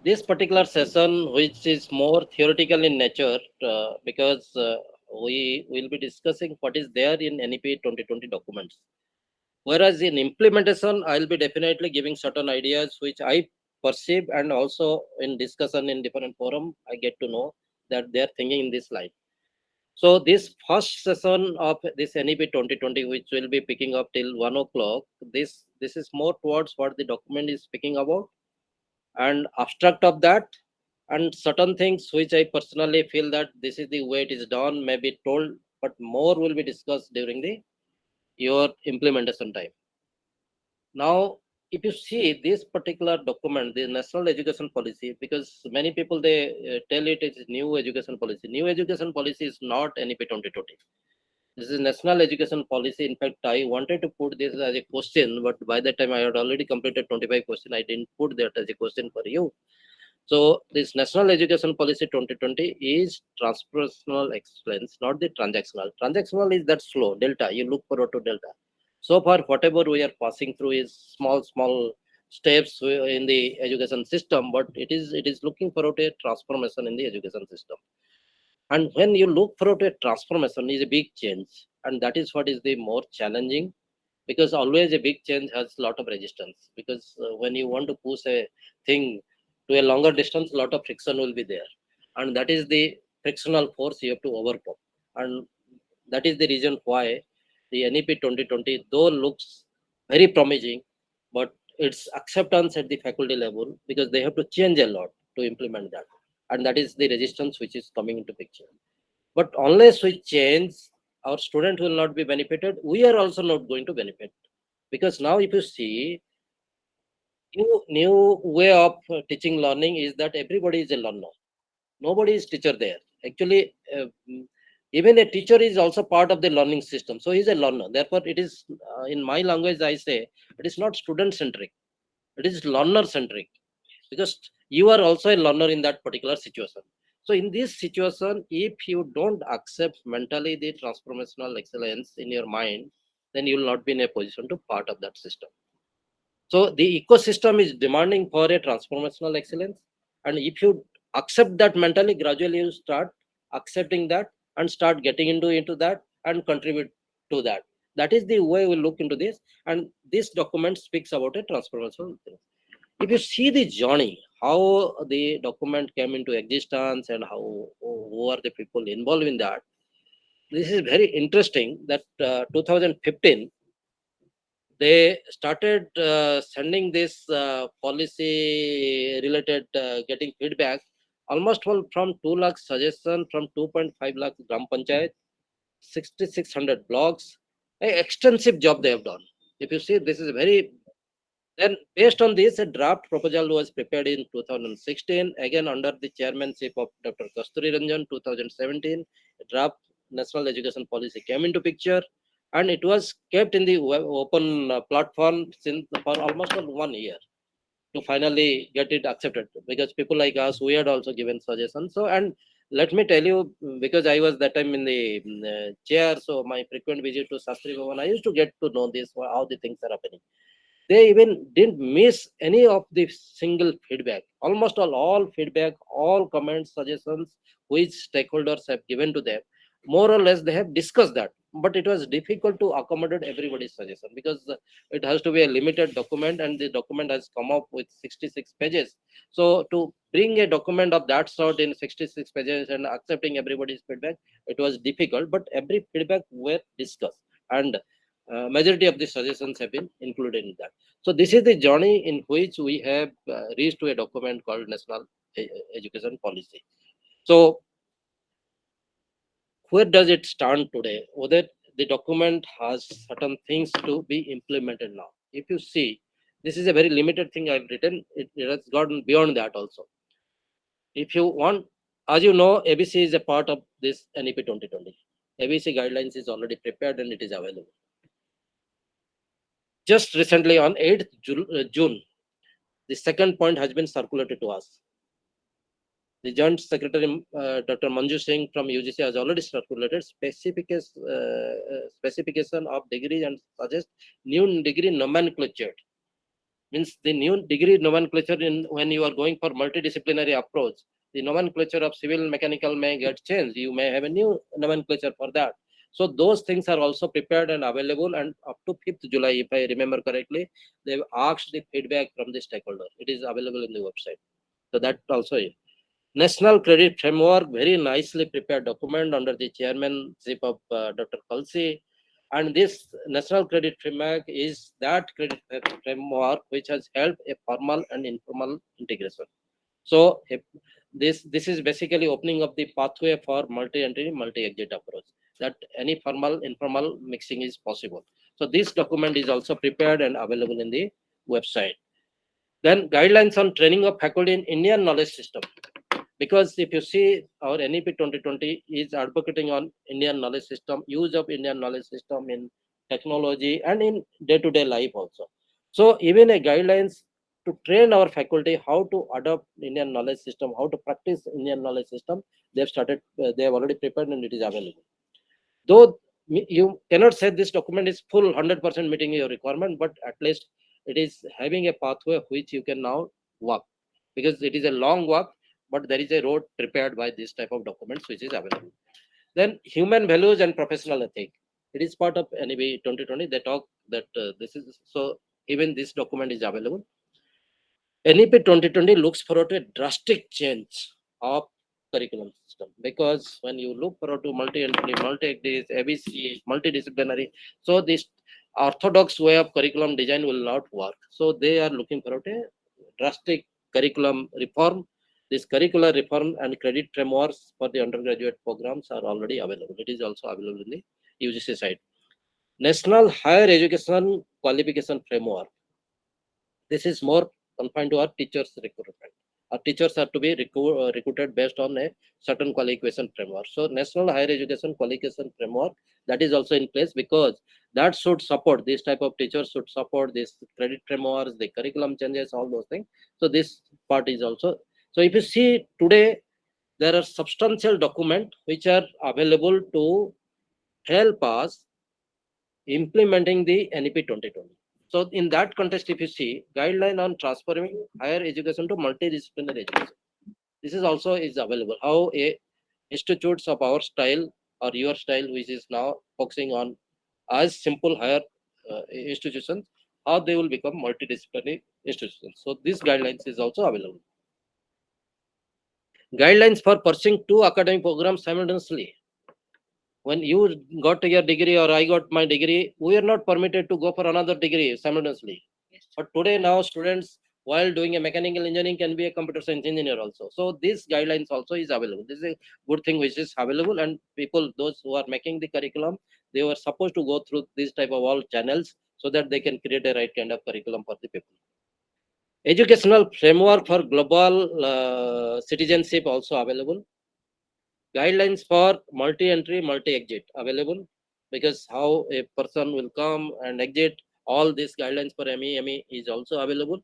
This particular session, which is more theoretical in nature, because we will be discussing what is there in NEP 2020 documents. Whereas in implementation, I'll be definitely giving certain ideas which I perceive, and also in discussion in different forum, I get to know that they are thinking in this line. So this first session of this NEP 2020, which will be picking up till 1 o'clock, this is more towards what the document is speaking about, and abstract of that, and certain things which I personally feel that this is the way it is done may be told, but more will be discussed during the your implementation time. Now, if you see this particular document, the National Education Policy, because many people they tell it is new education policy. New education policy is not NEP 2020. This is National Education Policy. In fact, I wanted to put this as a question, but by that time I had already completed 25 questions. I didn't put that as a question for you. So this National Education Policy 2020 is transpersonal excellence, not the transactional. Transactional is that slow delta. You look forward to delta. So far, whatever we are passing through is small steps in the education system, but it is looking forward to a transformation in the education system. And when you look forward to a transformation, is a big change, and that is what is the more challenging, because always a big change has a lot of resistance, because when you want to push a thing to a longer distance, a lot of friction will be there, and that is the frictional force you have to overcome. And that is the reason why the NEP 2020 though looks very promising, but its acceptance at the faculty level, because they have to change a lot to implement that, and that is the resistance which is coming into picture. But unless we change, our student will not be benefited. We are also not going to benefit, because now if you see new way of teaching learning is that everybody is a learner. Nobody is teacher there. Actually, even a teacher is also part of the learning system. So he's a learner. Therefore, it is in my language I say it is not student centric. It is learner centric, because you are also a learner in that particular situation. So in this situation, if you don't accept mentally the transformational excellence in your mind, then you will not be in a position to part of that system. So the ecosystem is demanding for a transformational excellence, and if you accept that mentally, gradually you start accepting that and start getting into that and contribute to that. That is the way we look into this, and this document speaks about a transformational thing. If you see the journey, how the document came into existence and how who are the people involved in that, this is very interesting that 2015 they started sending this policy related getting feedback almost from 2 lakh suggestion from 2.5 lakh gram panchayat, 6600 blogs. A extensive job they have done. If you see, this is very. Then, based on this, a draft proposal was prepared in 2016, again under the chairmanship of Dr. Kasturi Ranjan. 2017, a draft national education policy came into picture, and it was kept in the open platform since for almost 1 year to finally get it accepted. Because people like us, we had also given suggestions. So, and let me tell you, because I was that time in the chair, so my frequent visit to Sastri Bhavan, I used to get to know this how the things are happening. They even didn't miss any of the single feedback. Almost all feedback, all comments, suggestions which stakeholders have given to them, more or less they have discussed that. But it was difficult to accommodate everybody's suggestion, because it has to be a limited document, and the document has come up with 66 pages. So to bring a document of that sort in 66 pages and accepting everybody's feedback, it was difficult. But every feedback were discussed, and majority of the suggestions have been included in that. So this is the journey in which we have reached to a document called National Education Policy. So where does it stand today? Whether the document has certain things to be implemented now. If you see, this is a very limited thing I've written. It has gotten beyond that also. If you want, as you know, ABC is a part of this NEP 2020. ABC guidelines is already prepared and it is available. Just recently on 8th June, the second point has been circulated to us. The Joint Secretary, Dr. Manju Singh from UGC, has already circulated specification of degree and suggest new degree nomenclature. Means the new degree nomenclature in when you are going for multidisciplinary approach, the nomenclature of civil mechanical may get changed. You may have a new nomenclature for that. So those things are also prepared and available. And up to 5th July, if I remember correctly, they've asked the feedback from the stakeholder. It is available in the website. So that also is. National Credit Framework, very nicely prepared document under the chairmanship of Dr. Kalsi. And this National Credit Framework is that credit framework which has helped a formal and informal integration. So this is basically opening up the pathway for multi-entry, multi-exit approach. That any formal, informal mixing is possible. So this document is also prepared and available in the website. Then guidelines on training of faculty in Indian knowledge system. Because if you see our NEP 2020 is advocating on Indian knowledge system, use of Indian knowledge system in technology and in day-to-day life also. So even a guidelines to train our faculty how to adopt Indian knowledge system, how to practice Indian knowledge system, they've started, they have already prepared and it is available. Though you cannot say this document is full 100% meeting your requirement, but at least it is having a pathway which you can now walk, because it is a long walk, but there is a road prepared by this type of documents which is available. Then human values and professional ethic, it is part of NEP 2020. They talk that this is so, even this document is available. NEP 2020 looks forward to a drastic change of curriculum system, because when you look forward to multi-entry, multi-activities, ABC, multidisciplinary, so this orthodox way of curriculum design will not work. So they are looking forward to a drastic curriculum reform. This curricular reform and credit frameworks for the undergraduate programs are already available. It is also available in the UGC side. National Higher Education Qualification Framework, this is more confined to our teachers recruitment. Our teachers are to be recruited based on a certain qualification framework. So National Higher Education Qualification Framework, that is also in place, because that should support this type of teachers, should support this credit frameworks, the curriculum changes, all those things. So this part is also. So if you see today, there are substantial documents which are available to help us implementing the NEP 2020. So in that context, if you see guideline on transforming higher education to multidisciplinary education, this is also is available. How a institutes of our style or your style, which is now focusing on as simple higher institutions, how they will become multidisciplinary institutions. So these guidelines is also available. Guidelines for pursuing two academic programs simultaneously. When you got your degree or I got my degree, we are not permitted to go for another degree simultaneously. But today now students, while doing a mechanical engineering, can be a computer science engineer also. So these guidelines also is available. This is a good thing which is available, and people, those who are making the curriculum, they were supposed to go through these type of all channels so that they can create a right kind of curriculum for the people. Educational framework for global citizenship also available. Guidelines for multi-entry, multi-exit available, because how a person will come and exit, all these guidelines for ME is also available.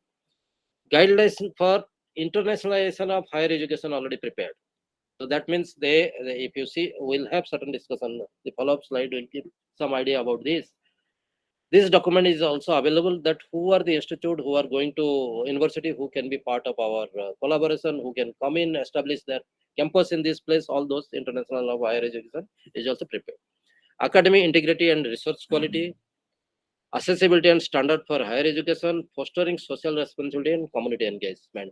Guidelines for internationalization of higher education already prepared. So that means if you see, we'll have certain discussion. The follow-up slide will give some idea about this. This document is also available, that who are the institute who are going to university, who can be part of our collaboration, who can come in, establish their campus in this place. All those international of higher education is also prepared. Academic integrity and research quality, accessibility and standard for higher education, fostering social responsibility and community engagement.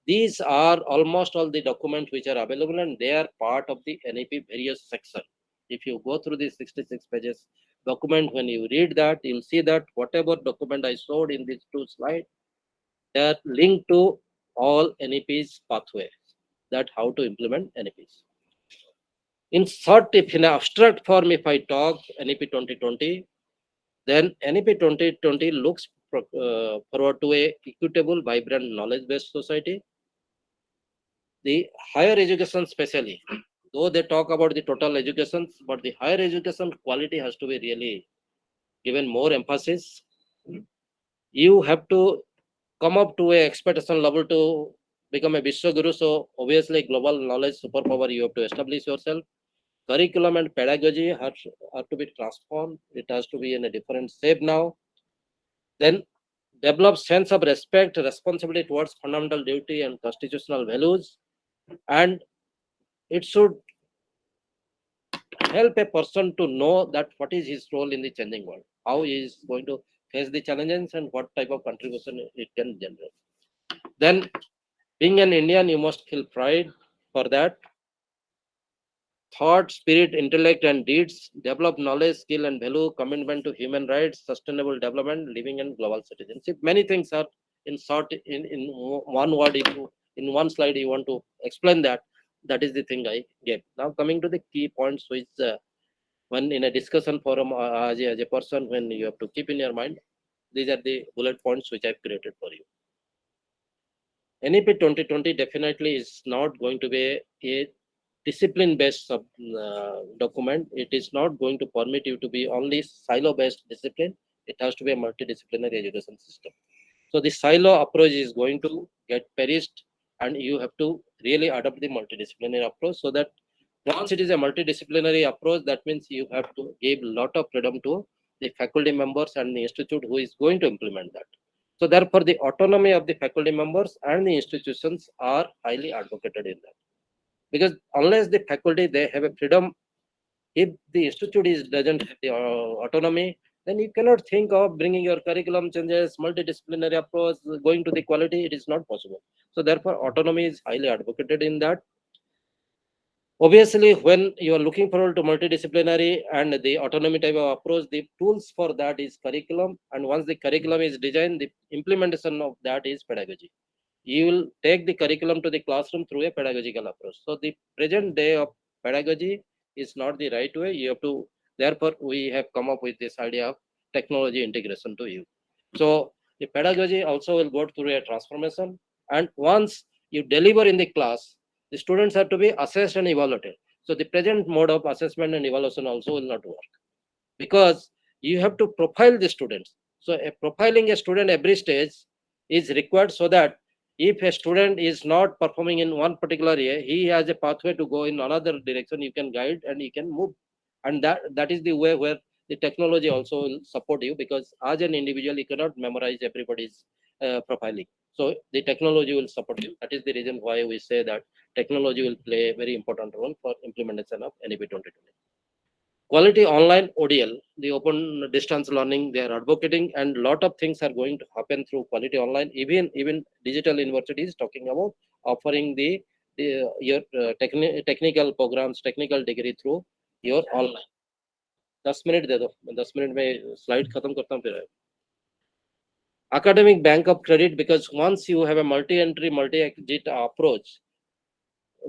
These are almost all the documents which are available, and they are part of the NEP various section. If you go through these 66 pages document, when you read that, you'll see that whatever document I showed in these two slides, they are linked to all NEP's pathways, that how to implement NEPs. In short, if in abstract form, if I talk NEP 2020, then NEP 2020 looks forward to a equitable, vibrant, knowledge-based society. The higher education, especially, though they talk about the total education, but the higher education quality has to be really given more emphasis. You have to come up to a expectation level to become a Vishwaguru. So obviously, global knowledge superpower, you have to establish yourself. Curriculum and pedagogy have to be transformed. It has to be in a different shape now. Then develop sense of respect, responsibility towards fundamental duty and constitutional values, and it should help a person to know that what is his role in the changing world, how he is going to face the challenges, and what type of contribution it can generate. Then, being an Indian, you must feel pride for that. Thought, spirit, intellect, and deeds, develop knowledge, skill, and value, commitment to human rights, sustainable development, living in global citizenship. Many things are in short in one word. If you, in one slide you want to explain that, that is the thing I gave. Now coming to the key points, which when in a discussion forum as a person, when you have to keep in your mind, these are the bullet points which I've created for you. NEP 2020 definitely is not going to be a discipline based document. It is not going to permit you to be only silo based discipline. It has to be a multidisciplinary education system. So the silo approach is going to get perished, and you have to really adopt the multidisciplinary approach. So that once it is a multidisciplinary approach, that means you have to give a lot of freedom to the faculty members and the institute who is going to implement that. So therefore, the autonomy of the faculty members and the institutions are highly advocated in that, because unless the faculty they have a freedom, if the institute is doesn't have the autonomy, then you cannot think of bringing your curriculum changes, multidisciplinary approach, going to the quality. It is not possible. So therefore, autonomy is highly advocated in that. Obviously, when you are looking forward to multidisciplinary and the autonomy type of approach, the tools for that is curriculum. And once the curriculum is designed, the implementation of that is pedagogy. You will take the curriculum to the classroom through a pedagogical approach. So the present day of pedagogy is not the right way. You have to, therefore, we have come up with this idea of technology integration to you. So the pedagogy also will go through a transformation. And once you deliver in the class, the students have to be assessed and evaluated. So the present mode of assessment and evaluation also will not work, because you have to profile the students. So profiling a student every stage is required, so that if a student is not performing in one particular area, he has a pathway to go in another direction. You can guide and you can move, and that is the way where the technology also will support you, because as an individual you cannot memorize everybody's profiling. So the technology will support you. That is the reason why we say that technology will play a very important role for implementation of NEP 2020. Quality online ODL, the open distance learning, they are advocating, and lot of things are going to happen through quality online. Even digital university is talking about offering the your technical programs, technical degree through your online. 10 minute दे दो, 10 minute में slide खत्म करता हूँ फिर. Academic bank of credit, because once you have a multi-entry, multi-exit approach,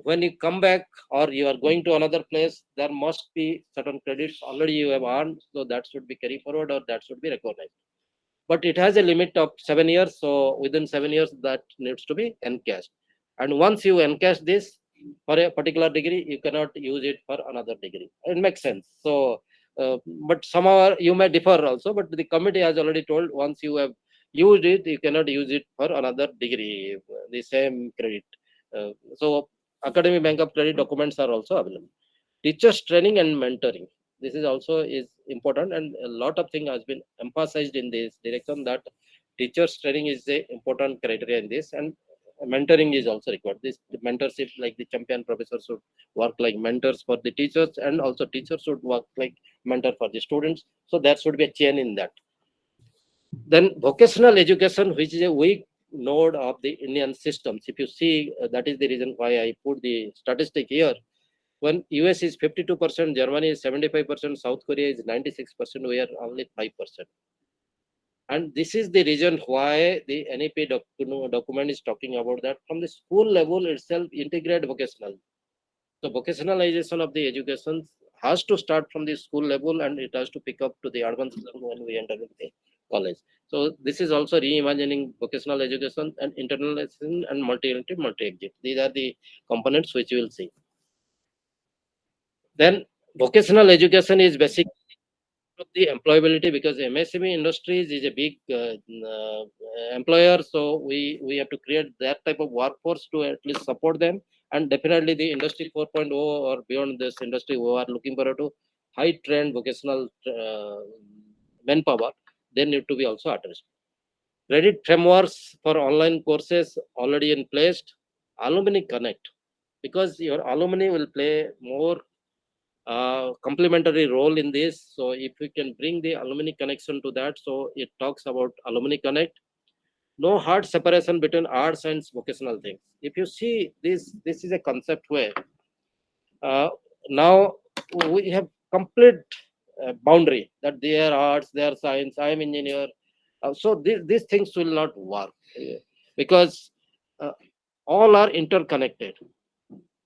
when you come back or you are going to another place, there must be certain credits already you have earned, so that should be carried forward or that should be recognized. But it has a limit of 7 years, so within 7 years that needs to be encashed. And once you encash this for a particular degree, you cannot use it for another degree. It makes sense. So, but somehow you may differ also. But the committee has already told, once you have used it, you cannot use it for another degree, the same credit. So academic bank of credit documents are also available. Teachers training and mentoring, this is also is important, and a lot of thing has been emphasized in this direction, that teachers training is a important criteria in this, and mentoring is also required. This mentorship, like the champion professors should work like mentors for the teachers, and also teachers should work like mentor for the students. So there should be a chain in that. Then vocational education, which is a weak node of the Indian systems. If you see, that is the reason why I put the statistic here. When US is 52%, Germany is 75%, South Korea is 96%, we are only 5%. And this is the reason why the NEP document is talking about that from the school level itself, integrate vocational. So vocationalization of the education has to start from the school level, and it has to pick up to the advanced level when we enter into the college. So this is also reimagining vocational education and internalization and multi-entry, multi-exit. These are the components which you will see. Then vocational education is basic of the employability, because MSME industries is a big employer. So we have to create that type of workforce to at least support them. And definitely the industry 4.0 or beyond this industry, who are looking forward to high trained vocational manpower, they need to be also addressed. Credit frameworks for online courses already in place. Alumni Connect, because your alumni will play more complementary role in this. So if we can bring the alumni connection to that, so it talks about Alumni Connect. No hard separation between arts and vocational things. If you see this, this is a concept where uh, now we have complete boundary that they are arts, they are science, I am engineer. So these things will not work because uh, all are interconnected.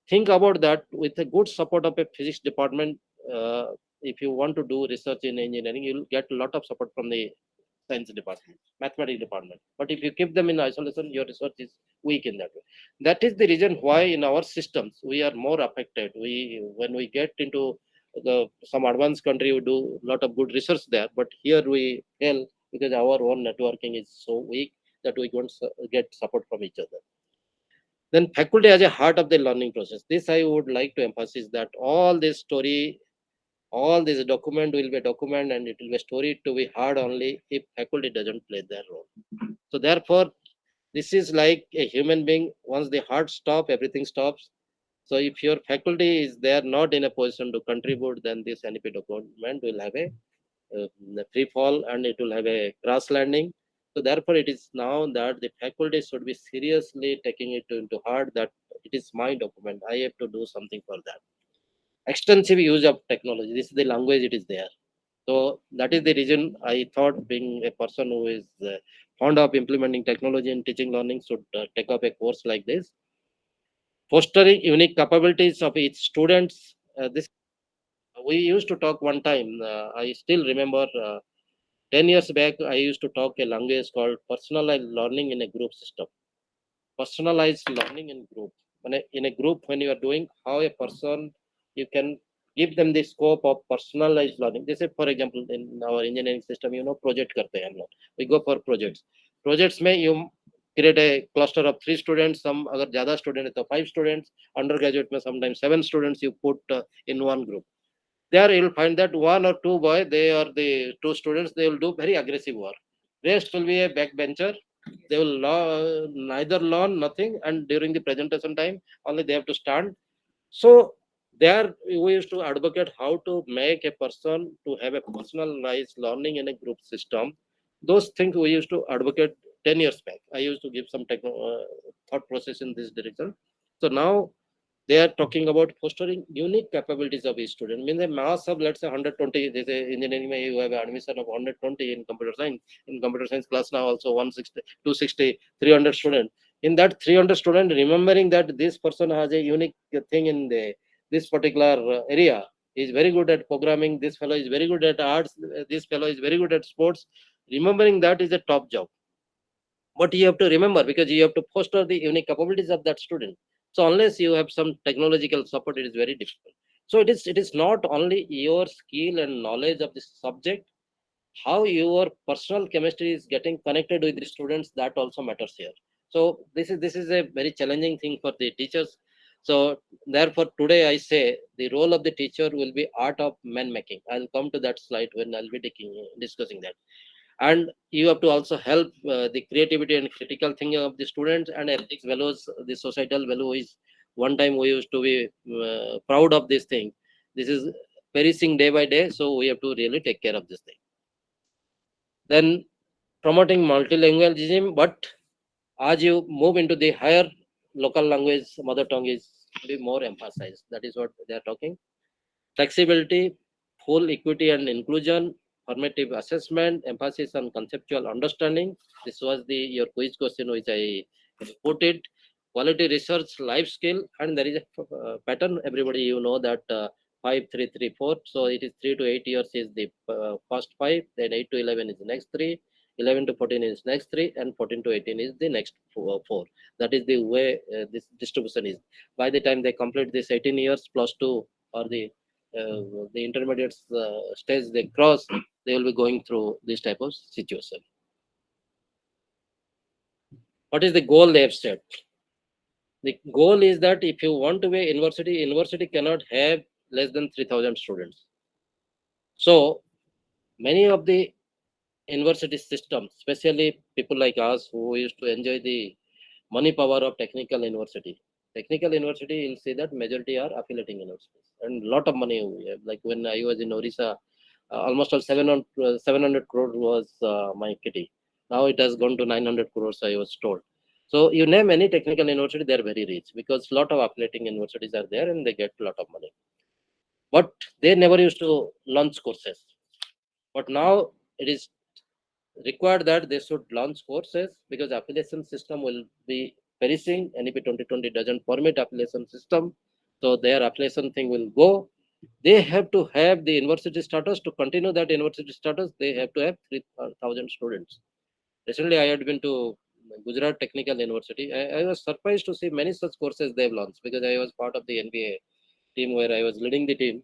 Think about that. With a good support of a physics department, uh, if you want to do research in engineering, you'll get a lot of support from the science department, mathematics department. But if you keep them in isolation, your research is weak in that way. That is the reason why in our systems we are more affected. We when we get into some advanced country, we do a lot of good research there, but here we fail because our own networking is so weak that we don't get support from each other. Then faculty as a heart of the learning process. This I would like to emphasize that all this story, all this document will be a document and it will be a story to be heard only if faculty doesn't play their role. So therefore, this is like a human being. Once the heart stop, everything stops. So if your faculty is there not in a position to contribute, then this NEP document will have a free fall and it will have a crash landing. So therefore, it is now that the faculty should be seriously taking it into heart that it is my document. I have to do something for that. Extensive use of technology. This is the language it is there. So that is the reason I thought being a person who is fond of implementing technology in teaching learning should take up a course like this. Fostering unique capabilities of each students. This we used to talk one time. I still remember 10 years back, I used to talk a language called personalized learning in a group system. Personalized learning in group. In a group, when you are doing how a person, you can give them the scope of personalized learning. They say, for example, in our engineering system, project karte hain hum log. We go for projects. Projects may you create a cluster of 3 students. Some agar zyada student hai to 5 students. Undergraduate may sometimes 7 students you put in one group. There you'll find that one or two boy, they are the 2 students, they will do very aggressive work. Rest will be a backbencher. They will neither learn nothing, and during the presentation time, only they have to stand. So there we used to advocate how to make a person to have a personalized learning in a group system. Those things we used to advocate 10 years back. I used to give some thought process in this direction. So now they are talking about fostering unique capabilities of each student. Means a mass of, let's say, 120. They say engineering may you have an admission of 120 in computer science. In computer science class now also 160, 260, 300 students. In that 300 student, remembering that this person has a unique thing in this particular area. He is very good at programming. This fellow is very good at arts. This fellow is very good at sports. Remembering that is a top job. But you have to remember, because you have to foster the unique capabilities of that student. So unless you have some technological support, it is very difficult. So it is not only your skill and knowledge of this subject, how your personal chemistry is getting connected with the students, that also matters here. So this is a very challenging thing for the teachers. So therefore today I say the role of the teacher will be art of man making. I'll come to that slide when I'll be discussing that. And you have to also help the creativity and critical thinking of the students, and ethics values, the societal value is one time we used to be proud of this thing. This is perishing day by day, so we have to really take care of this thing. Then promoting multilingualism, but as you move into the higher local language, mother tongue is to be more emphasized. That is what they are talking. Flexibility, full equity and inclusion, formative assessment, emphasis on conceptual understanding. This was the your quiz question which I put it. Quality research, life skill, and there is a pattern. Everybody, that 5 3 3 4. So it is 3 to 8 years is the first 5, then 8 to 11 is the next 3, 11 to 14 is next 3, and 14 to 18 is the next 4. That is the way this distribution is. By the time they complete this 18 years plus 2, or the intermediate stage they cross, they will be going through this type of situation. What is the goal they have set? The goal is that if you want to be university cannot have less than 3,000 students. So many of the university system, especially people like us who used to enjoy the money power of technical university. Technical university, you'll see that majority are affiliating universities and lot of money we have. Like when I was in Orissa, almost all 700 crore was my kitty. Now it has gone to 900 crores, I was told. So you name any technical university, they're very rich because lot of affiliating universities are there and they get a lot of money. But they never used to launch courses. But now it is required that they should launch courses because affiliation system will be perishing. NEP 2020 doesn't permit affiliation system, so their affiliation thing will go. They have to have the university status. To continue that university status, they have to have 3,000 students. Recently, I had been to Gujarat Technical University. I was surprised to see many such courses they've launched because I was part of the NBA team where I was leading the team.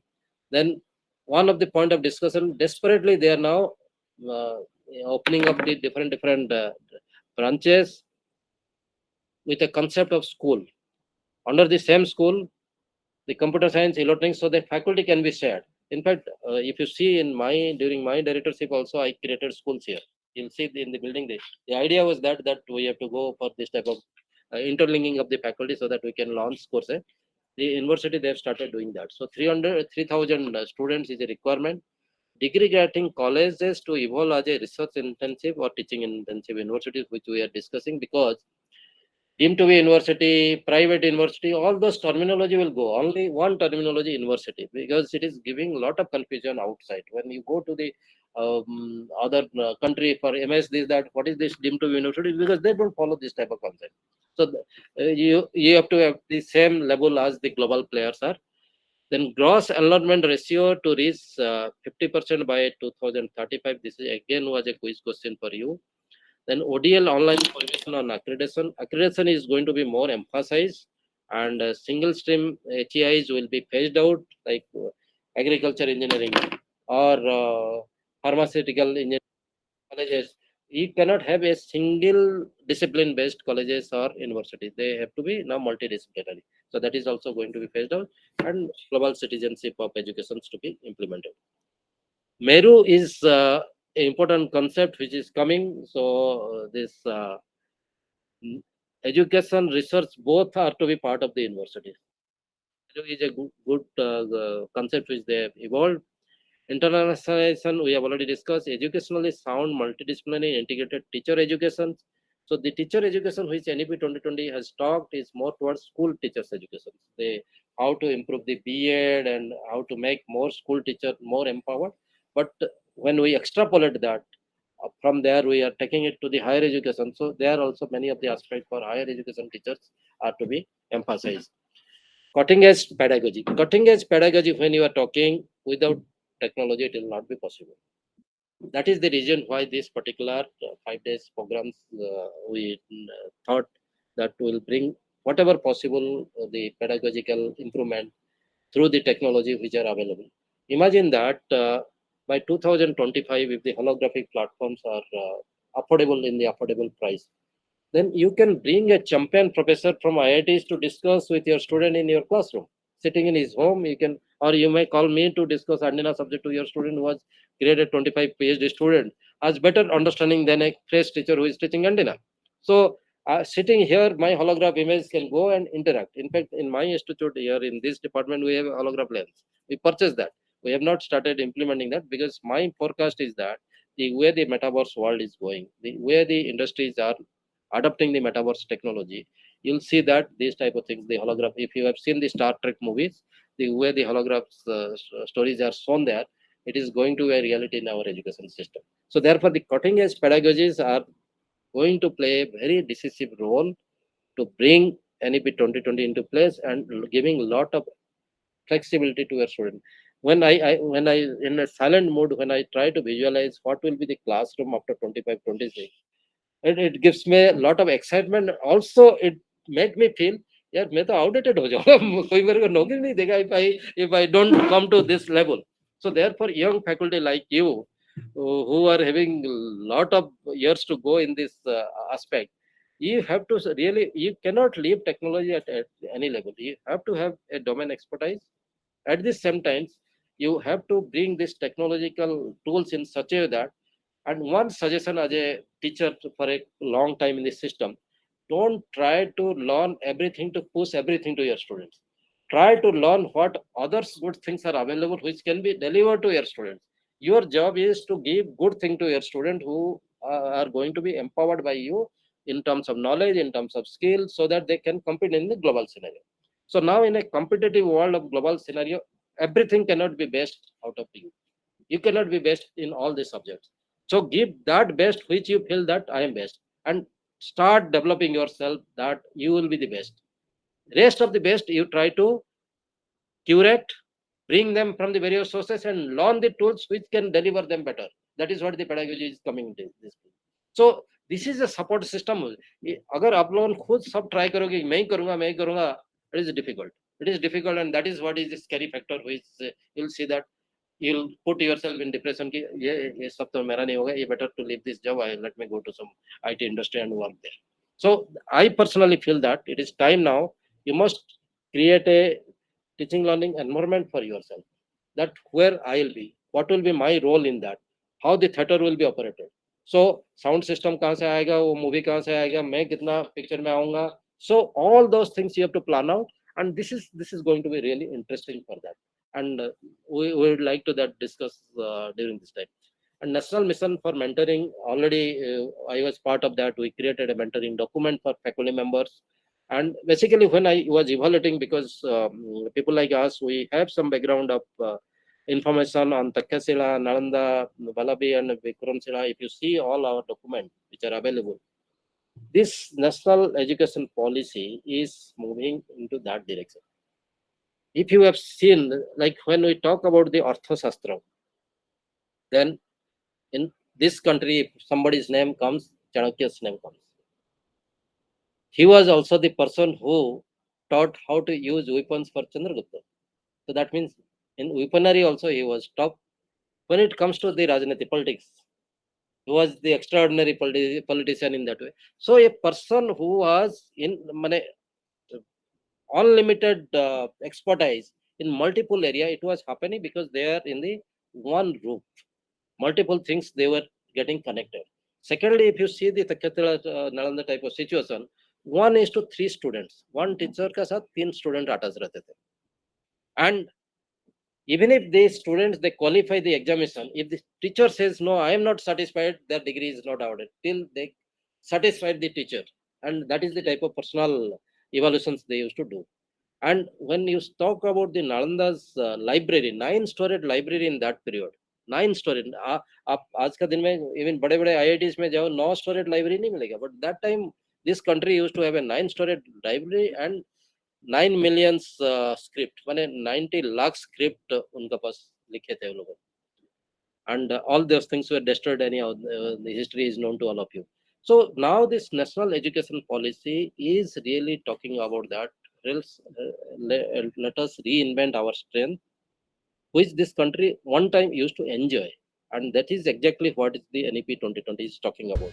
Then one of the point of discussion, desperately they are now uh, opening up the different branches with a concept of school. Under the same school, the computer science, electronics, so that faculty can be shared. In fact, if you see in my during my directorship also, I created schools here. You'll see in the building. The idea was that we have to go for this type of interlinking of the faculty so that we can launch courses. The university they have started doing that. So 3,000 students is a requirement. Degree granting colleges to evolve as a research intensive or teaching intensive universities, which we are discussing, because deemed to be university, private university, all those terminology will go. Only one terminology university because it is giving a lot of confusion outside. When you go to the other country for MS, this that what is this deemed to be university because they don't follow this type of concept. So you have to have the same level as the global players are. Then gross enrollment ratio to reach 50% by 2035. This is again was a quiz question for you. Then ODL online formation on accreditation. Accreditation is going to be more emphasized, and single stream HEIs will be phased out, like agriculture engineering or pharmaceutical engineering colleges. You cannot have a single discipline based colleges or universities. They have to be now multidisciplinary. So that is also going to be phased out, and global citizenship of education to be implemented. Meru is an important concept which is coming. So this education research both are to be part of the university. Meru is a good concept which they have evolved. Internationalization, we have already discussed. Educationally sound, multidisciplinary, integrated teacher education. So the teacher education which NEP 2020 has talked is more towards school teachers education. They how to improve the BEd and how to make more school teacher more empowered. But when we extrapolate that, from there we are taking it to the higher education. So there also many of the aspects for higher education teachers are to be emphasized. Cutting edge pedagogy. Cutting edge pedagogy, when you are talking without technology, it will not be possible. That is the reason why this particular 5 days programs we thought that will bring whatever possible the pedagogical improvement through the technology which are available. Imagine that by 2025, if the holographic platforms are affordable in the affordable price, then you can bring a champion professor from IITs to discuss with your student in your classroom. Sitting in his home, you can, or you may call me to discuss antenna subject to your student who has graded 25 PhD student, has better understanding than a fresh teacher who is teaching antenna. So, sitting here, my holograph image can go and interact. In fact, in my institute here in this department, we have a holograph lens. We purchased that. We have not started implementing that because my forecast is that the way the metaverse world is going, the way the industries are adopting the metaverse technology, you'll see that these type of things, the holograph, if you have seen the Star Trek movies, the way the holographs stories are shown there, it is going to be a reality in our education system. So therefore, the cutting edge pedagogies are going to play a very decisive role to bring NEP 2020 into place and giving a lot of flexibility to your student. When I in a silent mode, when I try to visualize what will be the classroom after 25, 26, it gives me a lot of excitement. Also, it made me feel, यार मैं तो outdated हो जाऊंगा कोई मेरे को नौकरी नहीं देगा if I don't come to this level. So therefore, young faculty like you who are having a lot of years to go in this aspect, you have to really, you cannot leave technology at any level. You have to have a domain expertise. At the same time, you have to bring these technological tools in such a way that And one suggestion as a teacher for a long time in the system, don't try to learn everything to push everything to your students. Try to learn what others good things are available which can be delivered to your students. Your job is to give good thing to your student who are going to be empowered by you in terms of knowledge, in terms of skill, so that they can compete in the global scenario. So now in a competitive world of global scenario, everything cannot be best out of you. You cannot be best in all the subjects. So give that best which you feel that I am best, and start developing yourself that you will be the best. Rest of the best you try to curate, bring them from the various sources and learn the tools which can deliver them better. That is what the pedagogy is coming into this. So this is a support system. अगर आप लोग खुद सब try करोगे, मैं ही करूंगा, it is difficult. It is difficult, and that is what is the scary factor, which you'll see that you'll put yourself in depression ki ye sab to mera nahi hoga, ye better to leave this job, I let me go to some IT industry and work there. So I personally feel that it is time now. You must create a teaching learning environment for yourself, that where I will be, what will be my role in that, how the theater will be operated. So sound system कहाँ से आएगा, वो movie कहाँ से आएगा, मैं कितना picture में आऊँगा. So all those things you have to plan out, and this is going to be really interesting for that. And we would like to that discuss during this time. And national mission for mentoring, already I was part of that. We created a mentoring document for faculty members. And basically when I was evaluating, because people like us, we have some background of information on Takasila, Nalanda, Vallabhi and Vikramshila. If you see all our documents which are available, this national education policy is moving into that direction. If you have seen, like when we talk about the Arthashastra, then in this country, if somebody's name comes, Chanakya's name comes. He was also the person who taught how to use weapons for Chandragupta. So that means in weaponry also he was top. When it comes to the Rajniti politics, he was the extraordinary politician in that way. So a person who was in unlimited expertise in multiple area, it was happening because they are in the one roof. Multiple things they were getting connected. Secondly, if you see the Takatila Nalanda type of situation, 1:3 students, one teacher ka साथ 3 student atas रहते थे. And even if the students they qualify the examination, if the teacher says no, I am not satisfied, their degree is not awarded till they satisfied the teacher. And that is the type of personal evaluations they used to do. And when you talk about the Nalanda's library, 9-storied library in that period, 9-storied. आप आज का दिन में even बड़े बड़े IITs में जाओ 9-storied library नहीं मिलेगा. But that time this country used to have a 9-storied library and 9 million script, माने 90 lakh script उनका पास लिखे थे वो लोगों. And all those things were destroyed anyhow. The history is known to all of you. So now this national education policy is really talking about that. Let us reinvent our strength, which this country one time used to enjoy, and that is exactly what is the NEP 2020 is talking about.